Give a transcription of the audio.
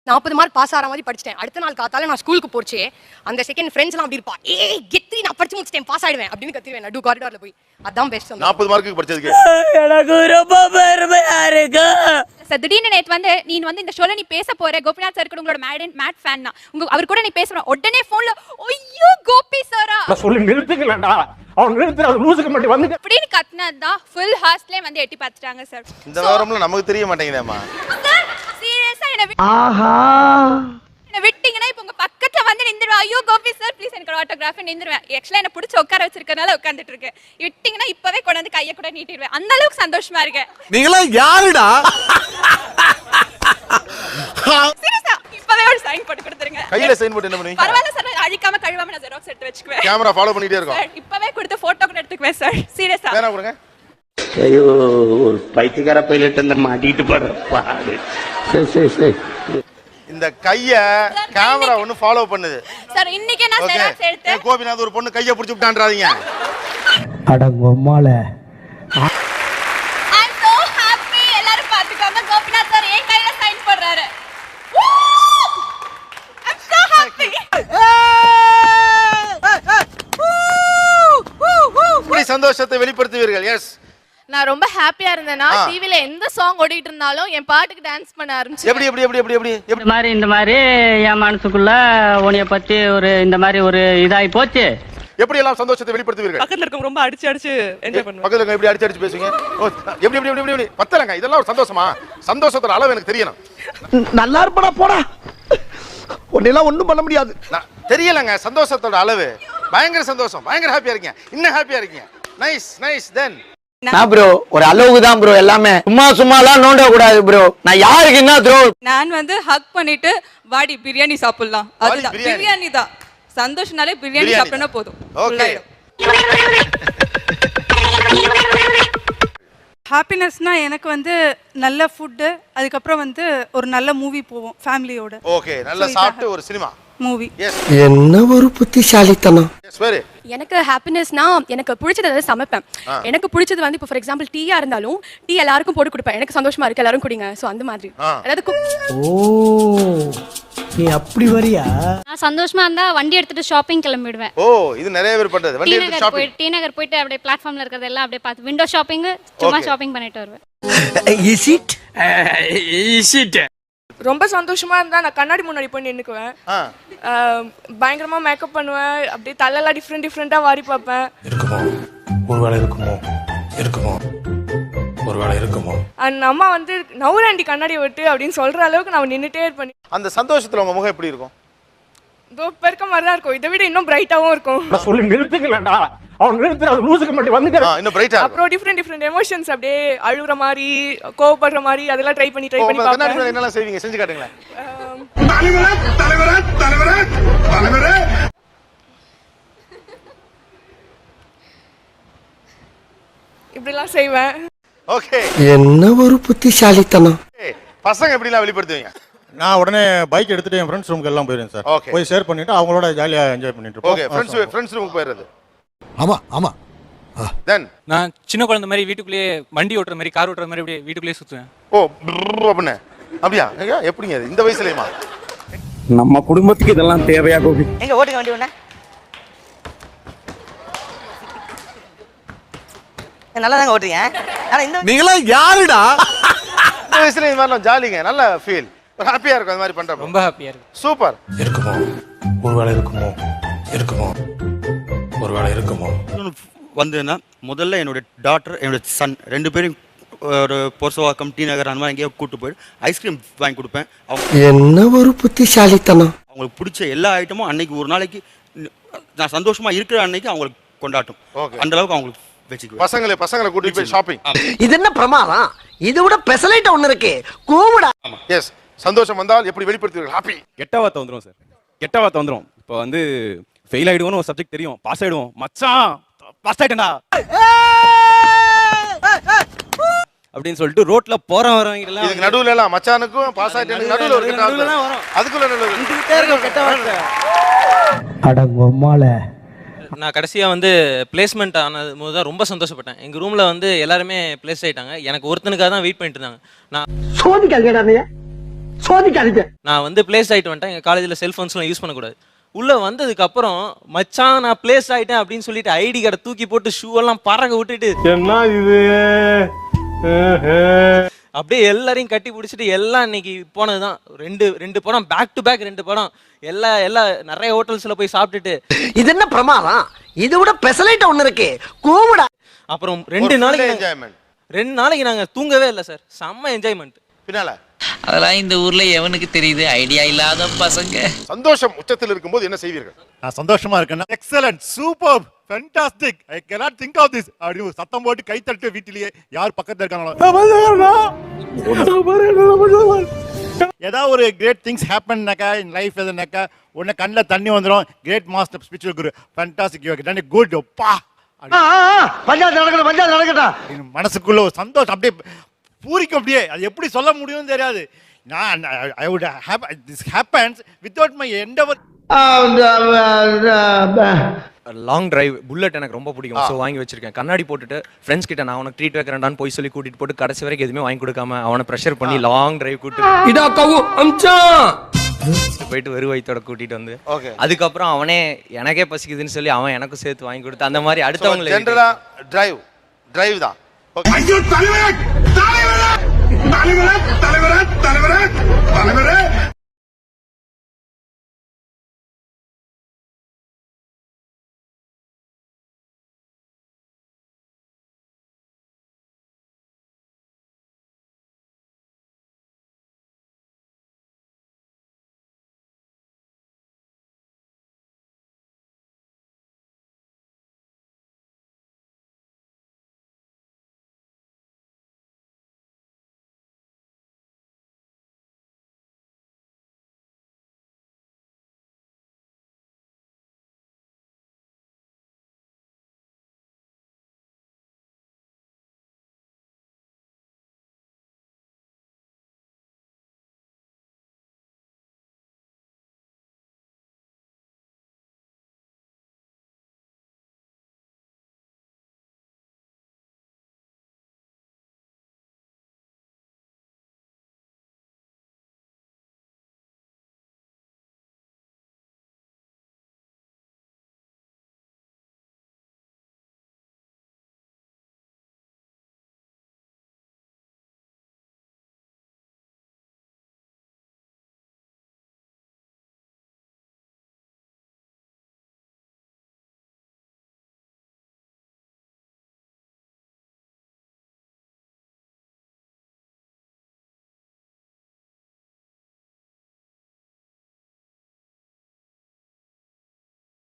40 mark pass ஆகிற மாதிரி படிச்சிட்டேன். அடுத்த நாள் காத்தால நான் ஸ்கூலுக்கு போச்சு. அந்த செகண்ட் ஃப்ரெண்ட்ஸ்லாம் அப்படி இருப்பா, ஏய் கெத்தி நான் படிச்சு முடிச்சிட்டேன், பாஸ் ஆயிடுவேன் அப்படின்னு கத்திடுவேன் நடு காரிடார்ல போய். அதான் பெஸ்ட். 40 மார்க்குக்கு படிச்சதுக்கு எனக்கு ரொம்ப பெருமையா இருக்கு சார். திடீர்னு நேத்து வந்து நீ வந்து இந்த ஷோல நீ பேச போற, கோபிநாத் சார் கூட உங்களோட மேட் ஃபேன் தான், அவர் கூட நீ பேசுற உடனே போன்ல ஐயோ கோபி சாரா சொல்லி நிறுத்துக்கலடா, அவன் நிறுத்துற அது லூசுக்கு மட்டும் வந்து அப்படின்னு கத்துனதுதான் ஃபுல் ஹாஸ்ட்லயே வந்து எட்டி பார்த்துட்டாங்க சார். இந்த வாரம்ல நமக்கு தெரிய மாட்டேங்குதேம்மா. சார் சீரியஸா என்ன விட்டீங்கன்னா இப்ப உங்க பக்கத்துல வந்து நின்றுடுவேன். ஐயோ கோபி சார் ப்ளீஸ் எனக்கு ஆட்டோகிராஃப் நின்றுவேன். ஆக்சுவலா என்ன பிடிச்சி உட்கார வச்சிருக்கனால உட்காந்துட்டு இருக்கேன். விட்டீங்கன்னா இப்பவே கொண்டு வந்து கையை கூட நீட்டிடுவேன். அந்த அளவுக்கு சந்தோஷமா இருக்கேன். நீங்களா யாருடா? சீரியஸா இப்பவே ஒரு சைன் போட்டு கொடுத்துருங்க. கையில சைன் போட்டு என்ன பண்ணுவீங்க? பரவாயில்ல சார், அழிக்காம கழுவாம நான் ஜெராக்ஸ் எடுத்து வச்சுக்குவேன். கேமரா ஃபாலோ பண்ணிட்டே இருக்கோம். சார் இப்பவே கொடுத்து போட்டோ கூட எடுத்துக்குவேன் சார். சீரியஸா வேணா கொடுங்க. ஐயோ ஒரு பைத்தியக்கார பைலட் அந்த மாட்டிட்டு போற பாடு. சரி இந்த கைய கேமரா ஒன்னு ஃபாலோ பண்ணுது சார். இன்னைக்கு நான் ஓகே. ஜெராக்ஸ் எடுத்து கோபிநாத் ஒரு பொண்ணு கைய பிடிச்சு விட்டான்றாதீங்க. அடங்கொம்மால ஐ அம் சோ ஹாப்பி. எல்லாரும் பாத்துக்கோங்க, கோபிநாத் சார் என் கையில சைன் போடுறாரு. ஐ அம் சோ ஹாப்பி. இப்படி சந்தோஷத்தை வெளிப்படுத்துவீர்கள். எஸ், நான் ரொம்ப ஹாப்பியா இருந்தேன்னா டிவில எந்த சாங் ஓடிட்டு இருந்தாலும் என் பாட்டுக்கு டான்ஸ் பண்ண ஆரம்பிச்சேன். எப்படி எப்படி எப்படி எப்படி எப்படி எப்படி இந்த மாதிரி என் மனசுக்குள்ள உன்னைய பத்தி ஒரு இந்த மாதிரி ஒரு இதாயி போச்சு. எப்படி எல்லாம் சந்தோஷத்தை வெளிப்படுத்துவீர்கள்? பக்கத்துல இருக்கவங்க ரொம்ப அடிச்சு என்ஜாய் பண்ணுவாங்க. பக்கத்துல இருக்க எப்படி அடிச்சு அடிச்சு பேசுவீங்க? ஓ, எப்படி எப்படி எப்படி எப்படி பத்தலங்க. இதெல்லாம் ஒரு சந்தோஷமா? சந்தோஷத்தோட அளவு எனக்கு தெரியணும். நல்லா இருப்படா போடா, உன்னெல்லாம் ஒண்ணும் பண்ண முடியாது. தெரியலங்க சந்தோஷத்தோட அளவு. பயங்கர சந்தோஷம், பயங்கர ஹாப்பியா இருக்கீங்க. இன்னும் ஹாப்பியா இருக்கீங்க. Nice nice. தென் நான் ப்ரோ ஒரு அளவுக்கு தான் ப்ரோ, எல்லாமே சும்மாலாம் நோண்ட கூடாது ப்ரோ. நான் யாருக்கு என்ன ப்ரோ? நான் வந்து ஹக் பண்ணிட்டு வாடி பிரியாணி சாப்பிடலாம். அதுதான் பிரியாணி. பிரியாணி தான் சந்தோஷனாலே. பிரியாணி பிரியாணி சாப்பிட்டா போதும். ஓகே. ஹாப்பினஸ்னா எனக்கு வந்து நல்ல ஃபுட்டு, அதுக்கப்புறம் வந்து ஒரு நல்ல மூவி போவோம் ஃபேமிலியோட. ஓகே, நல்லா சாப்பிட்டு ஒரு சினிமா மூவி. எஸ் என்ன ஒரு புத்திசாலித்தனம். எஸ். வெரி எனக்கு ஹாப்பினஸ்னா எனக்கு பிடிச்சதை வந்து சமைப்பேன். எனக்கு பிடிச்சது வந்து இப்போ ஃபார் எக்ஸாம்பிள் டீயா இருந்தாலும் டீ எல்லாருக்கும் போட்டு கொடுப்பேன். எனக்கு சந்தோஷமா இருக்கு, எல்லாரும் குடிங்க. ஸோ அந்த மாதிரி அதாவது ஓ நீ அப்படி வரியா? நான் சந்தோஷமா இருந்தா வண்டி எடுத்துட்டு ஷாப்பிங் கிளம்பிடுவேன். ஓ, இது நிறைய பேர் பண்றது. வண்டி எடுத்து ஷாப்பிங். டி நகர் போயிட்டு அப்படியே பிளாட்ஃபார்ம்ல இருக்கிறது எல்லாம் அப்படியே பார்த்து விண்டோ ஷாப்பிங் சும்மா ஷாப்பிங் பண்ணிட்டு வருவேன். இஸ் இட் ரொம்ப சந்தோஷமா இருந்தா நான் கண்ணாடி முன்னாடி போய் நின்னுக்குவேன். பயங்கரமா மேக்கப் பண்ணுவேன். அப்படியே தலையெல்லாம் டிஃப்ரெண்டா வாரி பார்ப்பேன். இருக்குமோ ஒருவேளை இருக்குமோ இருக்குமோ ஒருவேளை இருக்குமோ. அண்ட் அம்மா வந்து நவுராண்டி கண்ணாடியை விட்டு அப்படின்னு சொல்ற அளவுக்கு நான் நின்னுட்டே இருப்பேன். அந்த சந்தோஷத்துல உங்க முகம் எப்படி இருக்கும்? இதோ பெருக்க மாதிரி தான் இருக்கும். இதை விட இன்னும் பிரைட்டாவும் இருக்கும். சொல்லி நிறுத்துக்கலடா, அவன் நிறுத்துற அது லூசுக்கு மட்டும் வந்து இன்னும் பிரைட்டா இருக்கும். அப்புறம் டிஃப்ரெண்ட் எமோஷன்ஸ் அப்படியே அழுகுற மாதிரி, கோவப்படுற மாதிரி அதெல்லாம் ட்ரை பண்ணி கண்ணாடி பார்ப்பேன். முன்னாடி என்னெல்லாம் செய்வீங்க? செஞ்சு காட்டுங்களேன். இப்படிலாம் செய்வேன். ஓகே. என்ன ஒரு புத்திசாலித்தனம். பசங்க எப்படிலாம் வெளிப்படுத்துவீங்க? நான் உடனே பைக் எடுத்துட்டு என் ஃப்ரெண்ட்ஸ் ரூமுக்கு எல்லாம் போயிருந்தேன் சார். Okay. போய் ஷேர் பண்ணிட்டு அவங்களோட ஜாலியா என்ஜாய் பண்ணிட்டு இருப்போம். ஓகே. ஃப்ரெண்ட்ஸ் ரூமுக்கு போயிடுறது. ஆமா ஆமா. தென் நான் சின்ன குழந்தை மாதிரி வீட்டுக்குள்ளேயே வண்டி ஓட்டுற மாதிரி, கார் ஓட்டுற மாதிரி அப்படியே வீட்டுக்குள்ளேயே சுத்துவேன். ஓ அப்படின்னு அப்படியா? எப்படிங்க அது இந்த வயசுலயுமா? நம்ம குடும்பத்துக்கு இதெல்லாம் தேவையா கோபி? எங்க ஓட்டுங்க வண்டி ஒண்ணு நல்லா தாங்க ஓட்டுறீங்க. ஆனா இந்த நீங்களா யாருடா? இந்த வயசுல இந்த மாதிரி ஜாலிங்க, நல்ல ஃபீல், ஹாப்பியா இருக்கும் அந்த மாதிரி பண்றப்ப. ரொம்ப ஹாப்பியா இருக்கு. சூப்பர். இருக்குமோ ஒருவேளை இருக்குமோ இருக்குமோ ஒருவேளை இருக்குமோ. வந்ததுன்னா முதல்ல என்னோட டாட்டர் என்னோட சன் ரெண்டு பேரும் ஒரு பொர்சவாக்கம் டி நகர் அந்த மாதிரி எங்கேயோ கூப்பிட்டு போய் ஐஸ்கிரீம் வாங்கி கொடுப்பேன். என்ன ஒரு புத்திசாலித்தனம். அவங்களுக்கு பிடிச்ச எல்லா ஐட்டமும் அன்னைக்கு ஒரு நாளைக்கு நான் சந்தோஷமா இருக்கிற அன்னைக்கு அவங்களுக்கு கொண்டாட்டும். அந்த அளவுக்கு அவங்களுக்கு வச்சுக்குவேன். பசங்களை கூட்டிட்டு போய் ஷாப்பிங். இது என்ன பிரமாதம்? இது விட பெசலைட் ஒண்ணு இருக்கு, கூவுடா. எஸ். சந்தோஷம் வந்தால் எப்படி வெளிப்படுத்துவீர்கள்? ஹாப்பி. கெட்ட வார்த்தை வந்துரும் சார், கெட்ட வார்த்தை வந்துரும். இப்போ வந்து ஃபெயில் ஆயிடுவோம்னு ஒரு சப்ஜெக்ட் தெரியும், பாஸ் ஆயிடுவோம். மச்சான் பாஸ் ஆயிட்டேன்டா அப்படின்னு சொல்லிட்டு ரோட்ல போறவங்க எல்லாம் இதுக்கு நடுவுல எல்லாம் மச்சானுக்கும் பாஸ் ஆயிட்டேன்னு நடுவுல ஒரு கெட்ட வார்த்தை வரும். அதுக்குள்ள நடுவுல கெட்ட வார்த்தை. அடங்கொம்மால நான் கடைசியா வந்து பிளேஸ்மெண்ட் ஆனது போது தான் ரொம்ப சந்தோஷப்பட்டேன். எங்க ரூம்ல வந்து எல்லாருமே பிளேஸ் ஆயிட்டாங்க. எனக்கு ஒருத்தனுக்காக தான் வெயிட் பண்ணிட்டு இருந்தாங்க. நான் சோதிக்காதீங்கடா. சோதிக்காதீங்க. நான் வந்து பிளேஸ் ஆயிட்டு வந்துட்டேன். எங்க காலேஜ்ல செல்போன்ஸ்லாம் யூஸ் பண்ணக்கூடாது. உள்ள வந்ததுக்கு அப்புறம் மச்சான் நான் பிளேஸ் ஆயிட்டேன் அப்படின்னு சொல்லிட்டு ஐடி கார்டை தூக்கி போட்டு ஷூ எல்லாம் பறக்க விட்டுட்டு என்ன இது? அப்படியே எல்லாரையும் கட்டி பிடிச்சிட்டு எல்லாம் இன்னைக்கு போனதுதான். ரெண்டு படம் பேக் டு பேக் 2 படம் எல்லாம் நிறைய ஹோட்டல்ஸ்ல போய் சாப்பிட்டுட்டு இது என்ன பிரமாதம்? இது விட பெசலைட் ஒண்ணு இருக்கு. கூவுடா. அப்புறம் 2 நாளைக்கு என்ஜாய்மெண்ட். 2 நாளைக்கு நாங்க தூங்கவே இல்லை சார். செம்ம என்ஜாய்மெண்ட். பின்னால அதெல்லாம் இந்த ஊர்ல எவனுக்கு தெரியுது? ஐடியா இல்லாத பசங்க. சந்தோஷம் உச்சத்தில் இருக்கும்போது என்ன செய்வீர்கள்? நான் சந்தோஷமா இருக்கேன்னா excellent, super, fantastic, I cannot think of this அப்படி ஒரு சத்தம் போட்டு கை தட்டு வீட்டிலேயே யார் பக்கத்துல இருக்காங்களோ ஏதாவது ஒரு கிரேட் திங்ஸ் ஹேப்பன்னாக்கா இன் லைஃப் எதுனாக்கா உடனே கண்ணில் தண்ணி வந்துடும். Great master spiritual guru, fantastic, you done good பா. பஞ்சாயத்து நடக்கட்டும். மனசுக்குள்ள ஒரு சந்தோஷம் அப்படியே பூரிக்கும். அப்படியே அது எப்படி சொல்ல முடியும்னு தெரியாது. நான் I would have this happens without my Endeavour. Long drive bullet எனக்கு ரொம்ப பிடிக்கும். ஸோ வாங்கி வச்சிருக்கேன். கண்ணாடி போட்டுட்டு ஃப்ரெண்ட்ஸ் கிட்ட நான் உனக்கு ட்ரீட் வைக்கிறேன்டான்னு போய் சொல்லி கூட்டிட்டு போட்டு கடைசி வரைக்கும் எதுவுமே வாங்கி கொடுக்காம அவனை ப்ரெஷர் பண்ணி லாங் டிரைவ் போயிட்டு வெறு வயித்தோட கூட்டிட்டு வந்து அதுக்கப்புறம் அவனே எனக்கே பசிக்குதுன்னு சொல்லி அவன் எனக்கும் சேர்த்து வாங்கி கொடுத்து அந்த மாதிரி அடுத்தவங்களை ஜெனரலா டிரைவ் தான். ஐயோ தலைவரே தலைவரே தலைவரே தலைவரே தலைவரே தலைவரே